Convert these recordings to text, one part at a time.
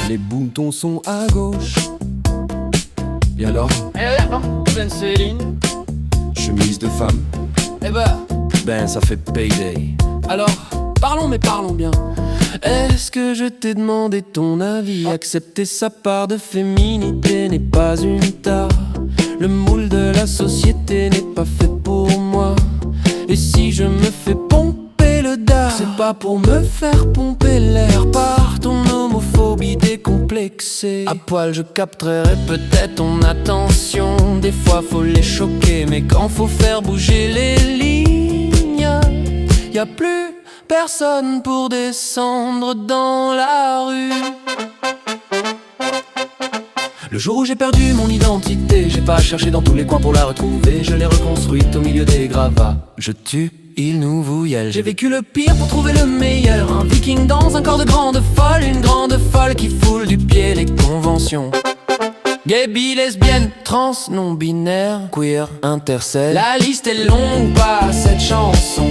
Les boutons sont à gauche. Et alors? Ben Céline. Chemise de femme. Eh ben, Ben ça fait payday. alors, parlons mais parlons bien. Est-ce que je t'ai demandé ton avis? Accepter sa part de féminité n'est pas une tare. Le moule de la société n'est pas fait pour moi. Et si je me fais pomper le dard, c'est pas pour me faire pomper l'air par ton homophobie décomplexée. À poil je capterai peut-être ton attention. Des fois faut les choquer, mais quand faut faire bouger les lignes, y a plus personne pour descendre dans la rue. Le jour où j'ai perdu mon identité, j'ai pas cherché dans tous les coins pour la retrouver. Je l'ai reconstruite au milieu des gravats. Je tue, il nous vouillelle. J'ai vécu le pire pour trouver le meilleur. Un viking dans un corps de grande folle. Une grande folle qui foule du pied les conventions. Gay, bi, lesbienne, trans, non-binaire, queer, intersex. La liste est longue, pas cette chanson.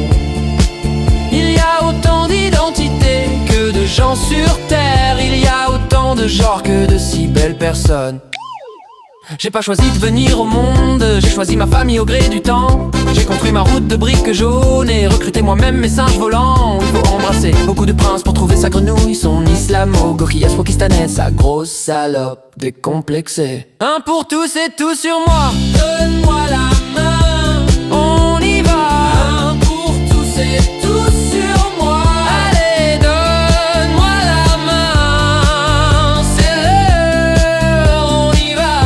Il y a autant d'identités que de gens sur terre. Il y a autant de genres que de si belles personnes. J'ai pas choisi de venir au monde, j'ai choisi ma famille au gré du temps. J'ai construit ma route de briques jaunes et recruté moi-même mes singes volants. Il faut embrasser beaucoup de princes pour trouver sa grenouille, son islamo-gorilla pakistanais, sa grosse salope décomplexée. Un pour tous et tous sur moi. Donne-moi la main, on y va. Un pour tous et tous sur moi. Allez, donne-moi la main, c'est l'heure, on y va.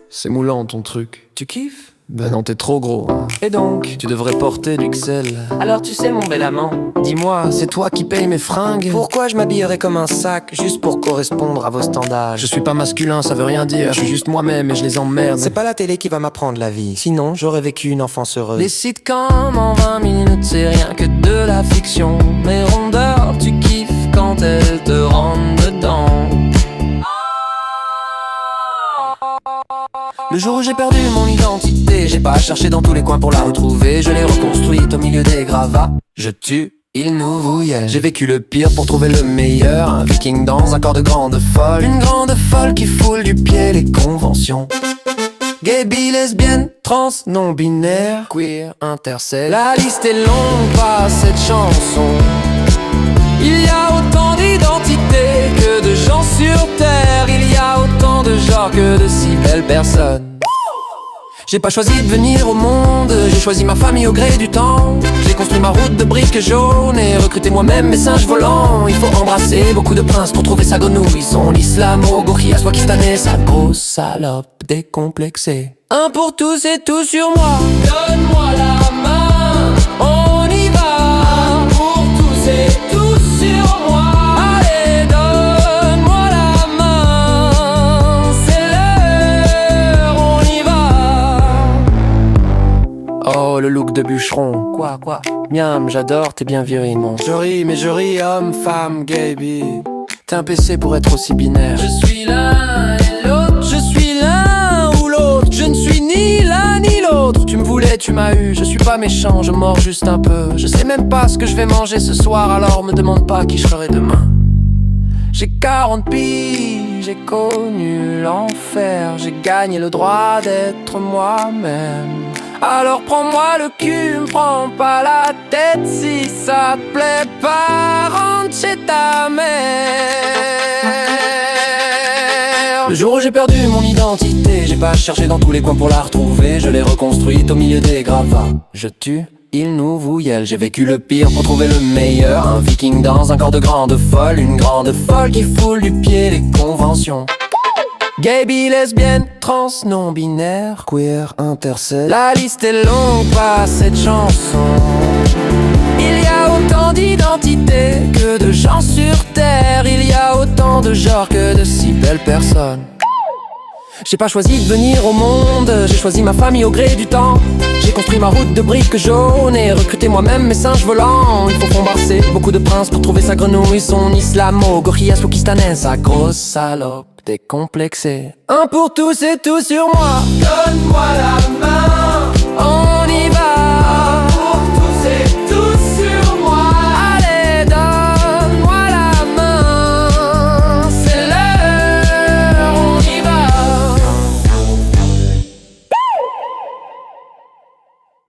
C'est moulant ton truc. Tu kiffes? Ben non, t'es trop gros, hein. Et donc, tu devrais porter du XL. Alors tu sais mon bel amant, dis-moi, c'est toi qui payes mes fringues? Pourquoi je m'habillerais comme un sac juste pour correspondre à vos standards? Je suis pas masculin, ça veut rien dire, je suis juste moi-même et je les emmerde. C'est pas la télé qui va m'apprendre la vie, sinon j'aurais vécu une enfance heureuse. Les sitcoms en 20 minutes, c'est rien que de la fiction. Mes rondeurs, tu kiffes quand elles te rentrent dedans. Le jour où j'ai perdu mon identité, j'ai pas cherché dans tous les coins pour la retrouver. Je l'ai reconstruite au milieu des gravats. Je tue, il nous vouillait. J'ai vécu le pire pour trouver le meilleur. Un viking dans un corps de grande folle. Une grande folle qui foule du pied les conventions. Gay, bi, lesbienne, trans, non-binaire, queer, intersex. La liste est longue, pas cette chanson. Il y a autant d'identités que de gens sur terre. Il y a autant de genres que de si belles personnes. J'ai pas choisi de venir au monde, j'ai choisi ma famille au gré du temps. J'ai construit ma route de briques jaunes et recruté moi-même mes singes volants. Il faut embrasser beaucoup de princes pour trouver sa grenouille, son islamo-gorilla pakistanais, sa grosse salope décomplexée. Un pour tous et tous sur moi. Donne-moi la main, on y va. Un pour tous et tous sur moi. Allez, donne-moi la main, c'est l'heure, on y va. Oh, le look de bûcheron. Quoi? Miam, j'adore, t'es bien viril, mon. Je ris, mais je ris, homme, femme, gay, bi. T'es un PC pour être aussi binaire. Je suis l'un et l'autre, je suis l'un ou l'autre. Je ne suis ni l'un ni l'autre. Tu me voulais, tu m'as eu, je suis pas méchant, je mords juste un peu. Je sais même pas ce que je vais manger ce soir, alors me demande pas qui je serai demain. J'ai 40 piges, j'ai connu l'enfer. J'ai gagné le droit d'être moi-même. Alors prends-moi le cul, me prends pas la tête. Si ça te plaît pas, rentre chez ta mère. Le jour où j'ai perdu mon identité, j'ai pas cherché dans tous les coins pour la retrouver. Je l'ai reconstruite au milieu des gravats. Je tue, il nous vouillelle. J'ai vécu le pire pour trouver le meilleur. Un viking dans un corps de grande folle. Une grande folle qui foule du pied les conventions. Gay, bi, lesbienne, trans, non-binaire, queer, intersex. La liste est longue, pas cette chanson. Il y a autant d'identités que de gens sur terre. Il y a autant de genres que de si belles personnes. J'ai pas choisi de venir au monde, j'ai choisi ma famille au gré du temps. J'ai construit ma route de briques jaunes et recruté moi-même mes singes volants. Il faut embrasser beaucoup de princes pour trouver sa grenouille, son islamo-gorilla pakistanais, sa grosse salope décomplexée. Un pour tous et tous sur moi. Donne-moi la main.